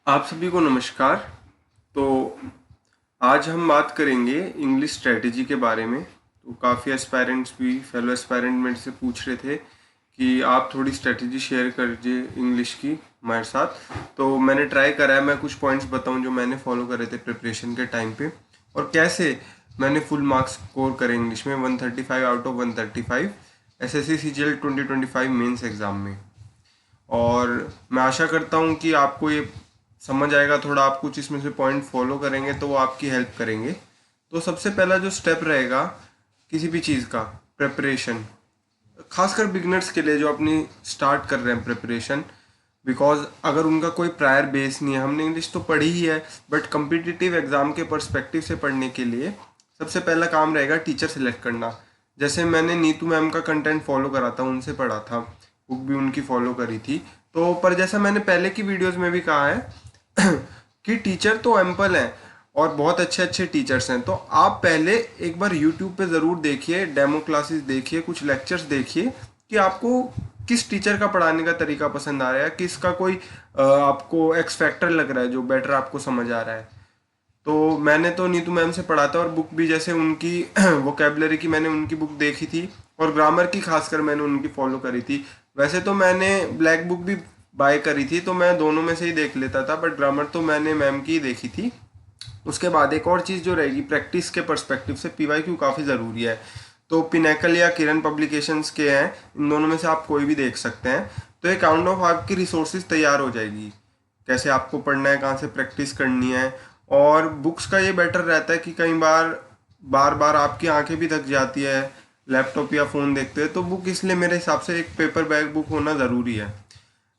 आप सभी को नमस्कार। तो आज हम बात करेंगे इंग्लिश स्ट्रेटजी के बारे में। तो काफ़ी एस्पायरेंट्स भी फेलो एस्पायरेंट मेरे से पूछ रहे थे कि आप थोड़ी स्ट्रेटजी शेयर करिए इंग्लिश की हमारे साथ। तो मैंने ट्राई करा है, मैं कुछ पॉइंट्स बताऊं जो मैंने फॉलो करे थे प्रिपरेशन के टाइम पे, और कैसे मैंने फुल मार्क्स स्कोर करे इंग्लिश में 135 out of 135 SSC CGL 2025 mains exam में। और मैं आशा करता हूँ कि आपको ये समझ आएगा, थोड़ा आप कुछ इसमें से पॉइंट फॉलो करेंगे तो वो आपकी हेल्प करेंगे। तो सबसे पहला जो स्टेप रहेगा किसी भी चीज़ का प्रिपरेशन, खासकर बिगनर्स के लिए जो अपनी स्टार्ट कर रहे हैं प्रिपरेशन, बिकॉज अगर उनका कोई प्रायर बेस नहीं है, हमने इंग्लिश तो पढ़ी ही है बट कम्पिटिटिव एग्जाम के पर्सपेक्टिव से पढ़ने के लिए सबसे पहला काम रहेगा टीचर सेलेक्ट करना। जैसे मैंने नीतू मैम का कंटेंट फॉलो करा था, उनसे पढ़ा था, बुक भी उनकी फॉलो करी थी। तो पर जैसा मैंने पहले की वीडियोस में भी कहा है कि टीचर तो एम्पल हैं और बहुत अच्छे अच्छे टीचर्स हैं। तो आप पहले एक बार यूट्यूब पे ज़रूर देखिए, डेमो क्लासेस देखिए, कुछ लेक्चर्स देखिए कि आपको किस टीचर का पढ़ाने का तरीका पसंद आ रहा है, किसका कोई आपको एक्स फैक्टर लग रहा है जो बेटर आपको समझ आ रहा है। तो मैंने तो नीतू मैम से पढ़ा था, और बुक भी जैसे उनकी वोकेबलरी की मैंने उनकी बुक देखी थी, और ग्रामर की खासकर मैंने उनकी फॉलो करी थी। वैसे तो मैंने ब्लैक बुक भी बाय करी थी, तो मैं दोनों में से ही देख लेता था, बट ग्रामर तो मैंने मैम की ही देखी थी। उसके बाद एक और चीज़ जो रहेगी प्रैक्टिस के पर्सपेक्टिव से, पीवाईक्यू काफ़ी ज़रूरी है। तो पिनेकल या किरण पब्लिकेशंस के हैं, इन दोनों में से आप कोई भी देख सकते हैं। तो एक काउंट ऑफ आपकी रिसोर्सेज तैयार हो जाएगी, कैसे आपको पढ़ना है, कहाँ से प्रैक्टिस करनी है। और बुक्स का ये बेटर रहता है कि कई बार बार बार आपकी आंखें भी थक जाती है लैपटॉप या फ़ोन देखते हैं, तो बुक इसलिए मेरे हिसाब से एक पेपर बैग बुक होना ज़रूरी है।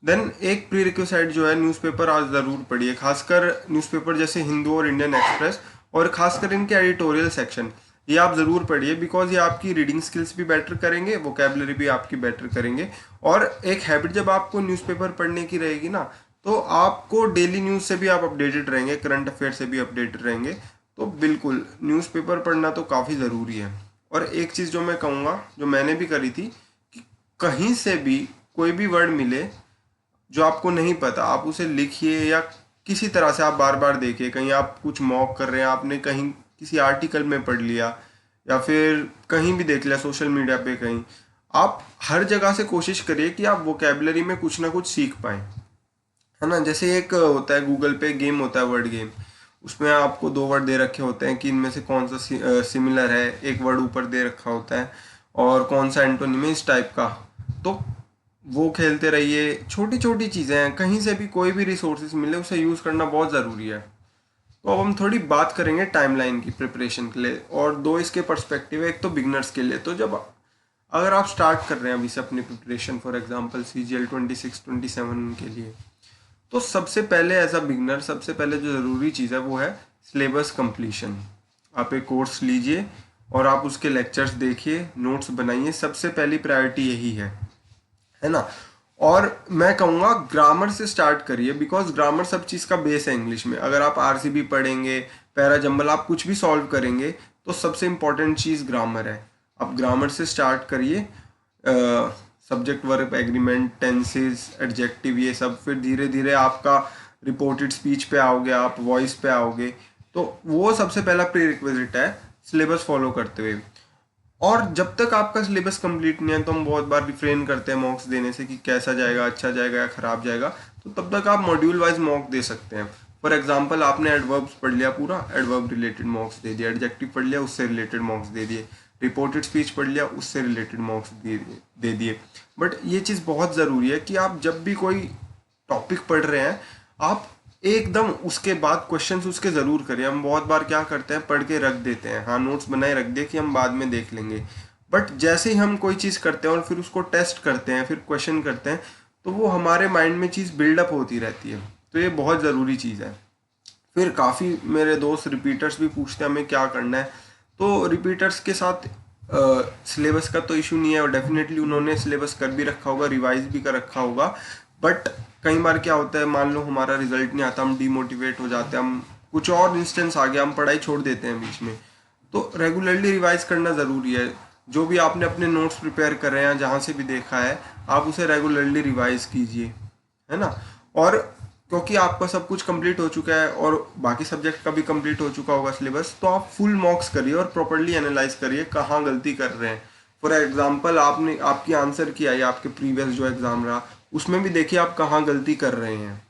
देन एक प्री रिक्विसाइट जो है, न्यूज़पेपर आज ज़रूर पढ़िए, खासकर न्यूज़पेपर जैसे हिंदू और इंडियन एक्सप्रेस, और खासकर इनके एडिटोरियल सेक्शन, ये आप ज़रूर पढ़िए, बिकॉज ये आपकी रीडिंग स्किल्स भी बेटर करेंगे, वोकेबलरी भी आपकी बेटर करेंगे। और एक हैबिट जब आपको न्यूज़पेपर पढ़ने की रहेगी ना, तो आपको डेली न्यूज़ से भी आप अपडेटेड रहेंगे, करंट अफेयर से भी अपडेटेड रहेंगे। तो बिल्कुल न्यूज़पेपर पढ़ना तो काफ़ी ज़रूरी है। और एक चीज़ जो मैं कहूँगा, जो मैंने भी करी थी, कि कहीं से भी कोई भी वर्ड मिले जो आपको नहीं पता, आप उसे लिखिए, या किसी तरह से आप बार बार देखिए। कहीं आप कुछ मॉक कर रहे हैं, आपने कहीं किसी आर्टिकल में पढ़ लिया, या फिर कहीं भी देख लिया सोशल मीडिया पे कहीं, आप हर जगह से कोशिश करिए कि आप वोकेबलरी में कुछ ना कुछ सीख पाएँ, है ना। जैसे एक होता है गूगल पे गेम होता है, वर्ड गेम, उसमें आपको दो वर्ड दे रखे होते हैं कि इनमें से कौन सा सिमिलर है, एक वर्ड ऊपर दे रखा होता है, और कौन सा एंटोनिम है इस टाइप का। तो वो खेलते रहिए, छोटी छोटी चीज़ें हैं, कहीं से भी कोई भी रिसोर्सेज मिले उसे यूज़ करना बहुत ज़रूरी है। तो अब हम थोड़ी बात करेंगे टाइमलाइन की प्रिपरेशन के लिए, और दो इसके पर्सपेक्टिव है। एक तो बिगनर्स के लिए, तो जब अगर आप स्टार्ट कर रहे हैं अभी से अपनी प्रिपरेशन, फॉर एग्जांपल सीजीएल 26-27 के लिए, तो सबसे पहले एज अ बिगनर सबसे पहले जो ज़रूरी चीज़ है वो है सिलेबस कंप्लीशन। आप एक कोर्स लीजिए और आप उसके लेक्चर्स देखिए, नोट्स बनाइए, सबसे पहली प्रायोरिटी यही है ना। और मैं कहूँगा ग्रामर से स्टार्ट करिए, बिकॉज ग्रामर सब चीज़ का बेस है इंग्लिश में। अगर आप आरसीबी पढ़ेंगे, पैरा जंबल, आप कुछ भी सॉल्व करेंगे, तो सबसे इम्पॉर्टेंट चीज़ ग्रामर है। आप ग्रामर से स्टार्ट करिए, subject verb agreement, tenses, adjective, ये सब। फिर धीरे धीरे आपका रिपोर्टेड स्पीच पे आओगे, आप वॉइस पे आओगे। तो वो सबसे पहला प्री रिक्विजिट है सिलेबस फॉलो करते हुए। और जब तक आपका सिलेबस कंप्लीट नहीं है, तो हम बहुत बार रिफ्रेन करते हैं मॉक्स देने से कि कैसा जाएगा, अच्छा जाएगा या खराब जाएगा। तो तब तक आप मॉड्यूल वाइज मॉक दे सकते हैं। फॉर एग्जांपल, आपने एडवर्ब्स पढ़ लिया पूरा, एडवर्ब रिलेटेड मॉक्स दे दिया, एडजेक्टिव पढ़ लिया, उससे रिलेटेड मॉक्स दे दिए, रिपोर्टेड स्पीच पढ़ लिया, उससे रिलेटेड मॉक्स दे दिए। बट ये चीज़ बहुत ज़रूरी है कि आप जब भी कोई टॉपिक पढ़ रहे हैं, आप एकदम उसके बाद क्वेश्चंस उसके ज़रूर करें। हम बहुत बार क्या करते हैं, पढ़ के रख देते हैं, हाँ नोट्स बनाए रख दे कि हम बाद में देख लेंगे। बट जैसे ही हम कोई चीज़ करते हैं और फिर उसको टेस्ट करते हैं, फिर क्वेश्चन करते हैं, तो वो हमारे माइंड में चीज़ बिल्डअप होती रहती है। तो ये बहुत ज़रूरी चीज़ है। फिर काफ़ी मेरे दोस्त रिपीटर्स भी पूछते हैं हमें क्या करना है। तो रिपीटर्स के साथ सिलेबस का तो इशू नहीं है, और डेफिनेटली उन्होंने सिलेबस कर भी रखा होगा, रिवाइज भी कर रखा होगा। बट कई बार क्या होता है, मान लो हमारा रिजल्ट नहीं आता, हम डीमोटिवेट हो जाते हैं, हम कुछ और इंस्टेंस आ गया, हम पढ़ाई छोड़ देते हैं बीच में। तो रेगुलरली रिवाइज करना ज़रूरी है। जो भी आपने अपने नोट्स प्रिपेयर कर रहे हैं, जहाँ से भी देखा है, आप उसे रेगुलरली रिवाइज कीजिए, है ना। और क्योंकि आपका सब कुछ कंप्लीट हो चुका है और बाकी सब्जेक्ट का भी कंप्लीट हो चुका होगा सिलेबस, तो आप फुल मॉक्स करिए और प्रॉपरली एनालाइज करिए कहाँ गलती कर रहे हैं। फॉर एग्जांपल आपने आपकी आंसर की आई आपके प्रीवियस जो एग्जाम रहा, उसमें भी देखिए आप कहाँ गलती कर रहे हैं,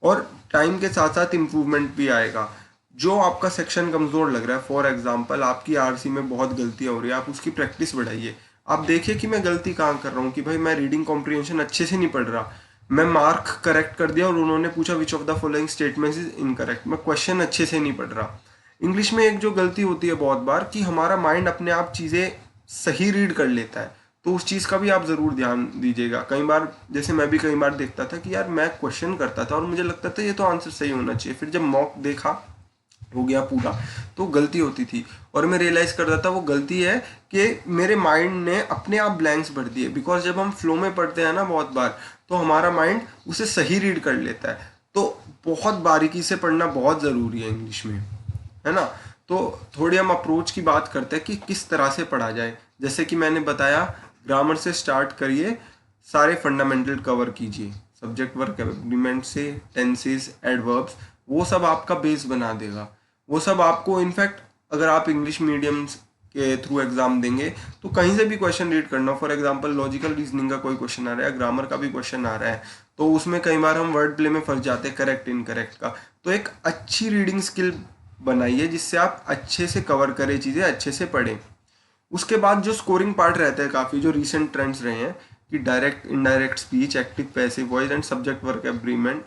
और टाइम के साथ साथ इम्प्रूवमेंट भी आएगा। जो आपका सेक्शन कमज़ोर लग रहा है, फॉर एग्जांपल आपकी आरसी में बहुत गलतियाँ हो रही है, आप उसकी प्रैक्टिस बढ़ाइए। आप देखिए कि मैं गलती कहाँ कर रहा हूँ, कि भाई मैं रीडिंग कॉम्प्रिहेंशन अच्छे से नहीं पढ़ रहा, मैं मार्क करेक्ट कर दिया और उन्होंने पूछा which of the following statements is incorrect, मैं क्वेश्चन अच्छे से नहीं पढ़ रहा। इंग्लिश में एक जो गलती होती है बहुत बार कि हमारा माइंड अपने आप चीज़ें सही रीड कर लेता है, तो उस चीज़ का भी आप ज़रूर ध्यान दीजिएगा। कई बार जैसे मैं भी कई बार देखता था कि यार मैं क्वेश्चन करता था और मुझे लगता था ये तो आंसर सही होना चाहिए, फिर जब मॉक देखा हो गया पूरा तो गलती होती थी, और मैं रियलाइज़ करता था वो गलती है कि मेरे माइंड ने अपने आप ब्लैंक्स भर दिए। बिकॉज जब हम फ्लो में पढ़ते हैं ना बहुत बार, तो हमारा माइंड उसे सही रीड कर लेता है। तो बहुत बारीकी से पढ़ना बहुत ज़रूरी है इंग्लिश में, है ना। तो थोड़ी हम अप्रोच की बात करते हैं कि किस तरह से पढ़ा जाए। जैसे कि मैंने बताया, ग्रामर से स्टार्ट करिए, सारे फंडामेंटल कवर कीजिए, सब्जेक्ट वर्ब एग्रीमेंट से टेंसेस एडवर्ब्स, वो सब आपका बेस बना देगा। वो सब आपको इनफैक्ट अगर आप इंग्लिश मीडियम के थ्रू एग्जाम देंगे तो कहीं से भी क्वेश्चन रीड करना, फॉर एग्जांपल लॉजिकल रीजनिंग का कोई क्वेश्चन आ रहा है, ग्रामर का भी क्वेश्चन आ रहा है, तो उसमें कई बार हम वर्ड प्ले में फंस जाते हैं करेक्ट इनकरेक्ट का। तो एक अच्छी रीडिंग स्किल बनाइए जिससे आप अच्छे से कवर करें चीज़ें, अच्छे से पढ़ें। उसके बाद जो स्कोरिंग पार्ट रहता है, काफ़ी जो रीसेंट ट्रेंड्स रहे हैं कि direct indirect speech, active passive voice and subject work agreement,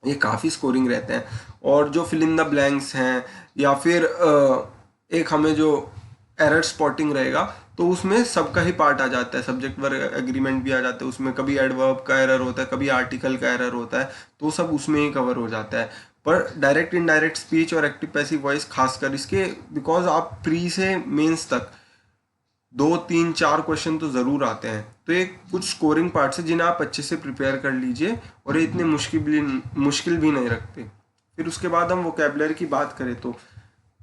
ये काफ़ी स्कोरिंग रहते हैं। और जो फिल इन द ब्लैंक्स हैं, या फिर एक हमें जो एरर स्पॉटिंग रहेगा, तो उसमें सबका ही पार्ट आ जाता है, सब्जेक्ट वर्क एग्रीमेंट भी आ जाता है उसमें, कभी एडवर्ब का एरर होता है, कभी आर्टिकल का एरर होता है, तो सब उसमें ही कवर हो जाता है। पर डायरेक्ट इनडायरेक्ट स्पीच और एक्टिव पैसिव वॉइस खासकर इसके, बिकॉज आप प्री से मेंस तक 2 3 4 क्वेश्चन तो ज़रूर आते हैं, तो ये कुछ स्कोरिंग पार्ट्स है जिन्हें आप अच्छे से प्रिपेयर कर लीजिए, और ये इतने मुश्किल भी नहीं रखते। फिर उसके बाद हम वोकेबलरी की बात करें तो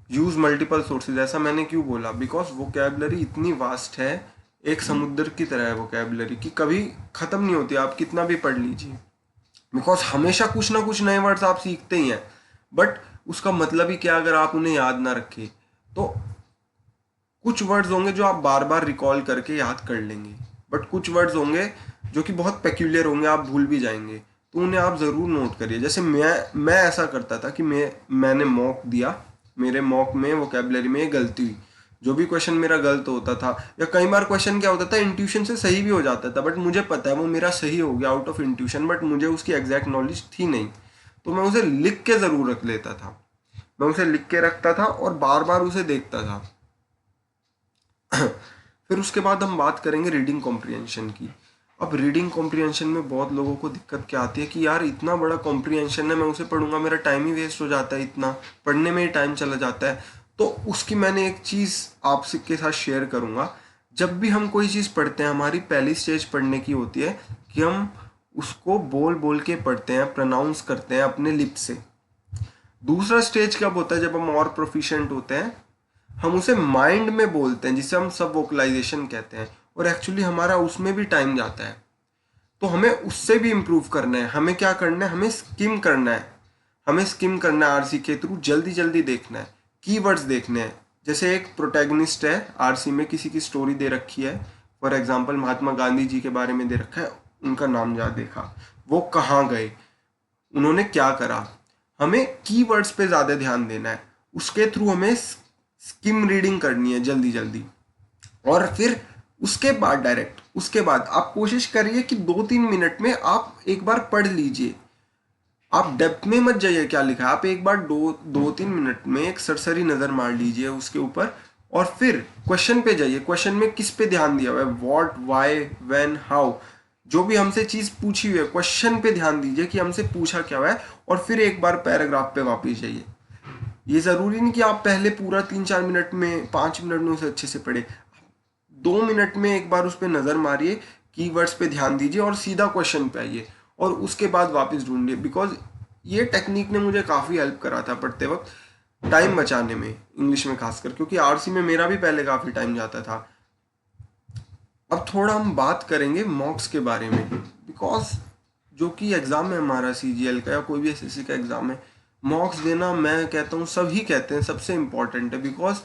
यूज़ मल्टीपल सोर्सेज। ऐसा मैंने क्यों बोला, बिकॉज वोकेबलरी इतनी वास्ट है, एक समुद्र की तरह है वोकेबलरी, की कभी ख़त्म नहीं होती, आप कितना भी पढ़ लीजिए। बिकॉज हमेशा कुछ ना कुछ नए वर्ड्स आप सीखते ही हैं, बट उसका मतलब ही क्या अगर आप उन्हें याद ना रखें। तो कुछ वर्ड्स होंगे जो आप बार बार रिकॉल करके याद कर लेंगे, बट कुछ वर्ड्स होंगे जो कि बहुत पेक्यूलियर होंगे, आप भूल भी जाएंगे, तो उन्हें आप ज़रूर नोट करिए। जैसे मैं ऐसा करता था कि मैंने मॉक दिया, मेरे मॉक में वोकेबलरी में एक गलती हुई, जो भी क्वेश्चन मेरा गलत होता था, या कई बार क्वेश्चन क्या होता था इंट्यूशन से सही भी हो जाता था, बट मुझे पता है वो मेरा सही हो गया आउट ऑफ इंट्यूशन, बट मुझे उसकी एग्जैक्ट नॉलेज थी नहीं, तो मैं उसे लिख के ज़रूर रख लेता था। मैं उसे लिख के रखता था और बार बार उसे देखता था। फिर उसके बाद हम बात करेंगे रीडिंग कॉम्प्रिहेंशन की। अब रीडिंग कॉम्प्रिहेंशन में बहुत लोगों को दिक्कत क्या आती है कि यार इतना बड़ा कॉम्प्रिहेंशन है, मैं उसे पढ़ूंगा मेरा टाइम ही वेस्ट हो जाता है, इतना पढ़ने में ही टाइम चला जाता है। तो उसकी मैंने एक चीज़ आपसे के साथ शेयर करूंगा। जब भी हम कोई चीज़ पढ़ते हैं, हमारी पहली स्टेज पढ़ने की होती है कि हम उसको बोल बोल के पढ़ते हैं, प्रोनाउंस करते हैं अपने लिप से। दूसरा स्टेज कब होता है, जब हम और प्रोफिशिएंट होते हैं, हम उसे माइंड में बोलते हैं, जिसे हम सब वोकलाइजेशन कहते हैं, और एक्चुअली हमारा उसमें भी टाइम जाता है। तो हमें उससे भी इम्प्रूव करना है। हमें क्या करना है, हमें स्किम करना है, हमें स्किम करना है आरसी के थ्रू, जल्दी जल्दी देखना है, कीवर्ड्स देखने हैं। जैसे एक प्रोटैगनिस्ट है आरसी में, किसी की स्टोरी दे रखी है, फॉर एग्जाम्पल महात्मा गांधी जी के बारे में दे रखा है, उनका नाम जा देखा, वो कहाँ गए, उन्होंने क्या करा, हमें कीवर्ड्स पे ज़्यादा ध्यान देना है। उसके थ्रू हमें स्किम रीडिंग करनी है जल्दी जल्दी, और फिर उसके बाद आप कोशिश करिए कि 2 3 मिनट में आप एक बार पढ़ लीजिए। आप डेप्थ में मत जाइए क्या लिखा है, आप एक बार 2 3 मिनट में एक सरसरी नज़र मार लीजिए उसके ऊपर, और फिर क्वेश्चन पे जाइए। क्वेश्चन में किस पे ध्यान दिया हुआ है, व्हाट, व्हाई, व्हेन, हाउ, जो भी हमसे चीज़ पूछी हुई है क्वेश्चन पे ध्यान दीजिए कि हमसे पूछा क्या हुआ है, और फिर एक बार पैराग्राफ पे वापस जाइए। ये ज़रूरी नहीं कि आप पहले पूरा 3 4 मिनट में 5 मिनट में उसे अच्छे से पढ़े, 2 मिनट में एक बार उस पर नज़र मारिए, कीवर्ड्स पे ध्यान दीजिए और सीधा क्वेश्चन पे आइए, और उसके बाद वापस ढूंढिए। बिकॉज ये टेक्निक ने मुझे काफ़ी हेल्प करा था पढ़ते वक्त, टाइम बचाने में, इंग्लिश में खासकर, क्योंकि आरसी में मेरा भी पहले काफ़ी टाइम जाता था। अब थोड़ा हम बात करेंगे मॉक्स के बारे में, बिकॉज जो कि एग्ज़ाम है हमारा CGL का या कोई भी SSC का एग्ज़ाम है, मॉक्स देना मैं कहता हूँ, सभी कहते हैं सबसे इम्पॉर्टेंट है। बिकॉज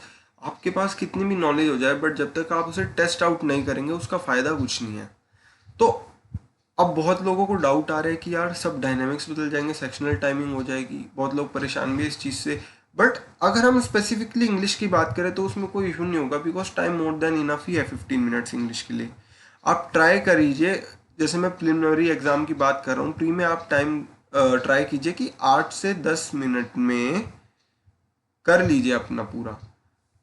आपके पास कितनी भी नॉलेज हो जाए, बट जब तक आप उसे टेस्ट आउट नहीं करेंगे उसका फ़ायदा कुछ नहीं है। तो अब बहुत लोगों को डाउट आ रहा है कि यार सब डायनेमिक्स बदल जाएंगे, सेक्शनल टाइमिंग हो जाएगी, बहुत लोग परेशान भी है इस चीज़ से। बट अगर हम स्पेसिफिकली इंग्लिश की बात करें तो उसमें कोई इशू नहीं होगा, because time more than enough ही है 15 मिनट्स इंग्लिश के लिए। आप ट्राई करिए, जैसे मैं प्रिलिमिनरी एग्जाम की बात कर रहा हूँ, प्री में आप टाइम ट्राई कीजिए कि 8 से 10 मिनट में कर लीजिए अपना पूरा।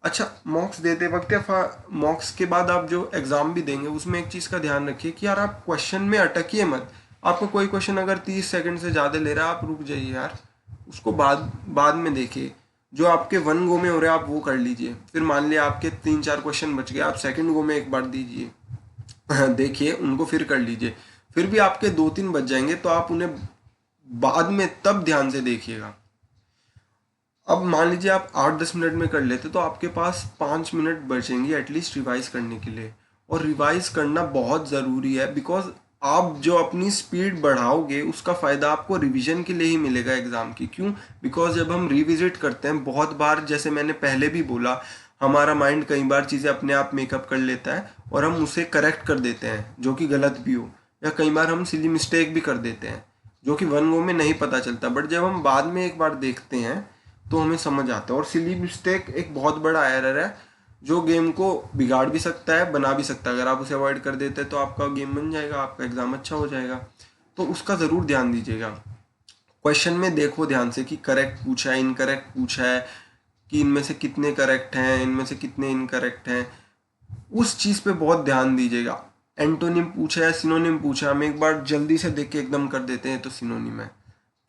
अच्छा, मॉक्स देते वक्त या मॉक्स के बाद आप जो एग्ज़ाम भी देंगे उसमें एक चीज़ का ध्यान रखिए कि यार आप क्वेश्चन में अटकिए मत। आपको कोई क्वेश्चन अगर 30 सेकंड से ज़्यादा ले रहा है, आप रुक जाइए यार, उसको बाद बाद में देखिए। जो आपके वन गो में हो रहा है आप वो कर लीजिए। फिर मान लिया आपके 3-4 क्वेश्चन बच गए, आप सेकंड गो में एक बार दीजिए देखिए उनको, फिर कर लीजिए। फिर भी आपके 2-3 बच जाएंगे तो आप उन्हें बाद में तब ध्यान से देखिएगा। अब मान लीजिए आप 8-10 मिनट में कर लेते तो आपके पास 5 मिनट बचेंगे एटलीस्ट रिवाइज करने के लिए। और रिवाइज करना बहुत ज़रूरी है, बिकॉज आप जो अपनी स्पीड बढ़ाओगे उसका फ़ायदा आपको रिवीजन के लिए ही मिलेगा एग्ज़ाम की। क्यों? बिकॉज जब हम रिविजिट करते हैं बहुत बार, जैसे मैंने पहले भी बोला, हमारा माइंड कई बार चीज़ें अपने आप मेकअप कर लेता है और हम उसे करेक्ट कर देते हैं जो कि गलत भी हो, या कई बार हम सिली मिस्टेक भी कर देते हैं जो कि वन गो में नहीं पता चलता, बट जब हम बाद में एक बार देखते हैं तो हमें समझ आता है। और सिली मिस्टेक एक बहुत बड़ा एरर है जो गेम को बिगाड़ भी सकता है, बना भी सकता है। अगर आप उसे अवॉइड कर देते हैं तो आपका गेम बन जाएगा, आपका एग्ज़ाम अच्छा हो जाएगा। तो उसका ज़रूर ध्यान दीजिएगा। क्वेश्चन में देखो ध्यान से कि करेक्ट पूछा है, इनकरेक्ट पूछा है, कि इनमें से कितने करेक्ट हैं, इनमें से कितने इनकरेक्ट हैं, उस चीज़ पे बहुत ध्यान दीजिएगा। एंटोनिम पूछा है, सिनोनिम पूछा, हम एक बार जल्दी से देख के एकदम कर देते हैं तो सिनोनिम है,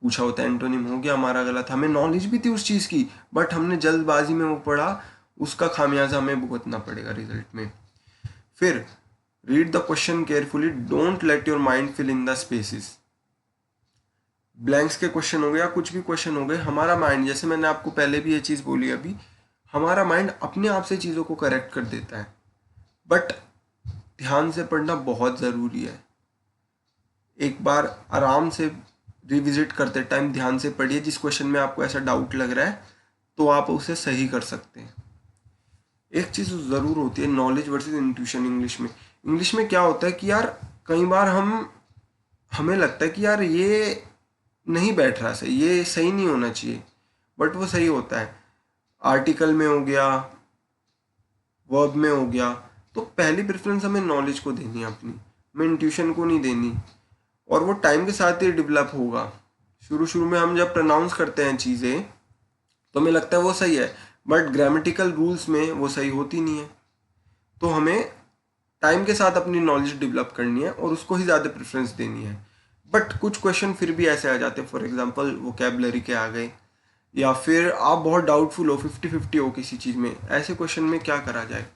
पूछा होता है एंटोनिम, हो गया हमारा गलत। हमें नॉलेज भी थी उस चीज़ की, बट हमने जल्दबाजी में वो पढ़ा, उसका खामियाजा हमें भुगतना पड़ेगा रिजल्ट में। फिर read the question carefully, don't let your mind fill in the spaces. Blanks के क्वेश्चन हो गए या कुछ भी क्वेश्चन हो गए, हमारा माइंड, जैसे मैंने आपको पहले भी ये चीज़ बोली अभी, हमारा माइंड अपने आप से चीज़ों को करेक्ट कर देता है। बट ध्यान से पढ़ना बहुत ज़रूरी है। एक बार आराम से रिविजिट करते टाइम ध्यान से पढ़िए, जिस क्वेश्चन में आपको ऐसा डाउट लग रहा है तो आप उसे सही कर सकते हैं। एक चीज़ ज़रूर होती है, नॉलेज वर्सेस इंट्यूशन। इंग्लिश में क्या होता है कि यार कई बार हमें लगता है कि यार ये नहीं बैठ रहा सही, ये सही नहीं होना चाहिए, बट वो सही होता है। आर्टिकल में हो गया, वर्ब में हो गया, तो पहली प्रेफरेंस हमें नॉलेज को देनी है अपनी, हमें इंट्यूशन को नहीं देनी। और वो टाइम के साथ ही डेवलप होगा। शुरू शुरू में हम जब प्रोनाउंस करते हैं चीज़ें तो हमें लगता है वो सही है, बट ग्रामेटिकल रूल्स में वो सही होती नहीं है। तो हमें टाइम के साथ अपनी नॉलेज डेवलप करनी है और उसको ही ज़्यादा प्रेफरेंस देनी है। बट कुछ क्वेश्चन फिर भी ऐसे आ जाते हैं, फॉर एग्जांपल वोकैबुलरी के आ गए, या फिर आप बहुत डाउटफुल हो, 50-50 हो किसी चीज़ में, ऐसे क्वेश्चन में क्या करा जाए।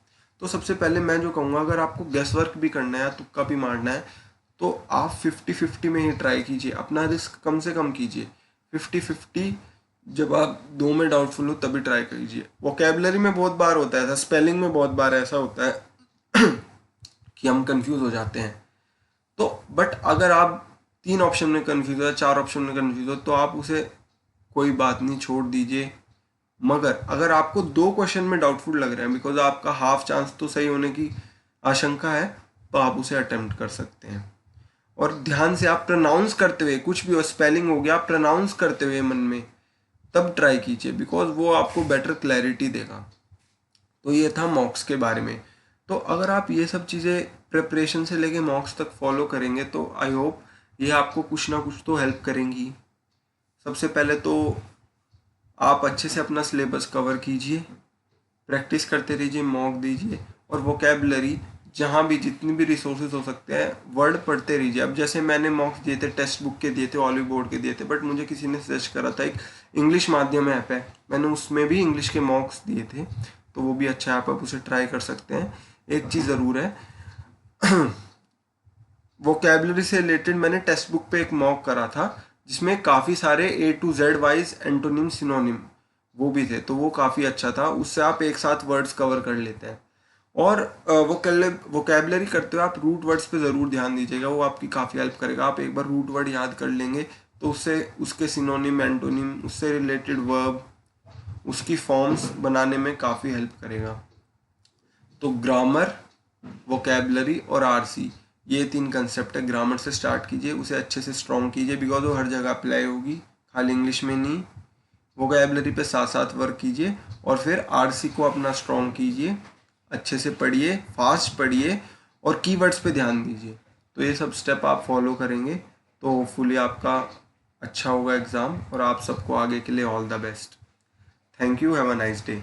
तो सबसे पहले मैं जो कहूँगा, अगर आपको गेस वर्क भी करना है या तुक्का भी मारना है तो आप 50-50 में ही ट्राई कीजिए, अपना रिस्क कम से कम कीजिए। 50-50 जब आप दो में डाउटफुल हो तभी ट्राई कीजिए। वोकैबुलरी में बहुत बार होता है ऐसा, स्पेलिंग में बहुत बार ऐसा होता है कि हम कंफ्यूज हो जाते हैं। तो बट अगर आप 3 ऑप्शन में कंफ्यूज हो, 4 ऑप्शन में कंफ्यूज हो, तो आप उसे कोई बात नहीं, छोड़ दीजिए। मगर अगर आपको 2 क्वेश्चन में डाउटफुल लग रहा है, बिकॉज आपका हाफ चांस तो सही होने की आशंका है, तो आप उसे अटेम्प्ट कर सकते हैं। और ध्यान से आप प्रोनाउंस करते हुए, कुछ भी हो, स्पेलिंग हो गया, प्रोनाउंस करते हुए मन में तब ट्राई कीजिए, बिकॉज वो आपको बेटर क्लैरिटी देगा। तो ये था मॉक्स के बारे में। तो अगर आप ये सब चीज़ें प्रिपरेशन से लेके मॉक्स तक फॉलो करेंगे तो आई होप ये आपको कुछ ना कुछ तो हेल्प करेंगी। सबसे पहले तो आप अच्छे से अपना सिलेबस कवर कीजिए, प्रैक्टिस करते रहिए, मॉक दीजिए, और वोकैबुलरी जहाँ भी जितनी भी रिसोर्सेज हो सकते हैं वर्ड पढ़ते रहिए। अब जैसे मैंने मॉक्स दिए थे, टेक्स्ट बुक के दिए थे, ऑलिव बोर्ड के दिए थे, बट मुझे किसी ने सजेस्ट करा था, एक इंग्लिश माध्यम ऐप है, मैंने उसमें भी इंग्लिश के मॉक्स दिए थे, तो वो भी अच्छा ऐप है, आप उसे ट्राई कर सकते हैं। एक चीज़ ज़रूर है वोकैबुलरी से रिलेटेड मैंने टेक्स्ट बुक पे एक मॉक करा था जिसमें काफ़ी सारे A to Z wise antonym synonym वो भी थे, तो वो काफ़ी अच्छा था, उससे आप एक साथ वर्ड्स कवर कर लेते हैं। और वोकेबलरी करते हुए आप रूट वर्ड्स पे ज़रूर ध्यान दीजिएगा, वो आपकी काफ़ी हेल्प करेगा। आप एक बार रूट वर्ड याद कर लेंगे तो उससे उसके सिनोनिम, एंटोनिम, उससे रिलेटेड वर्ब, उसकी फॉर्म्स बनाने में काफ़ी हेल्प करेगा। तो ग्रामर, वोकेबलरी और आरसी, ये 3 कंसेप्ट है। ग्रामर से स्टार्ट कीजिए, उसे अच्छे से स्ट्रॉन्ग कीजिए बिकॉज वो हर जगह अप्लाई होगी, खाली इंग्लिश में नहीं। वोकेबलरी पे साथ साथ वर्क कीजिए और फिर आरसी को अपना स्ट्रॉन्ग कीजिए, अच्छे से पढ़िए, फास्ट पढ़िए और कीवर्ड्स पे ध्यान दीजिए। तो ये सब स्टेप आप फॉलो करेंगे तो होपफुली आपका अच्छा होगा एग्ज़ाम, और आप सबको आगे के लिए all the best. Thank you, have a nice day.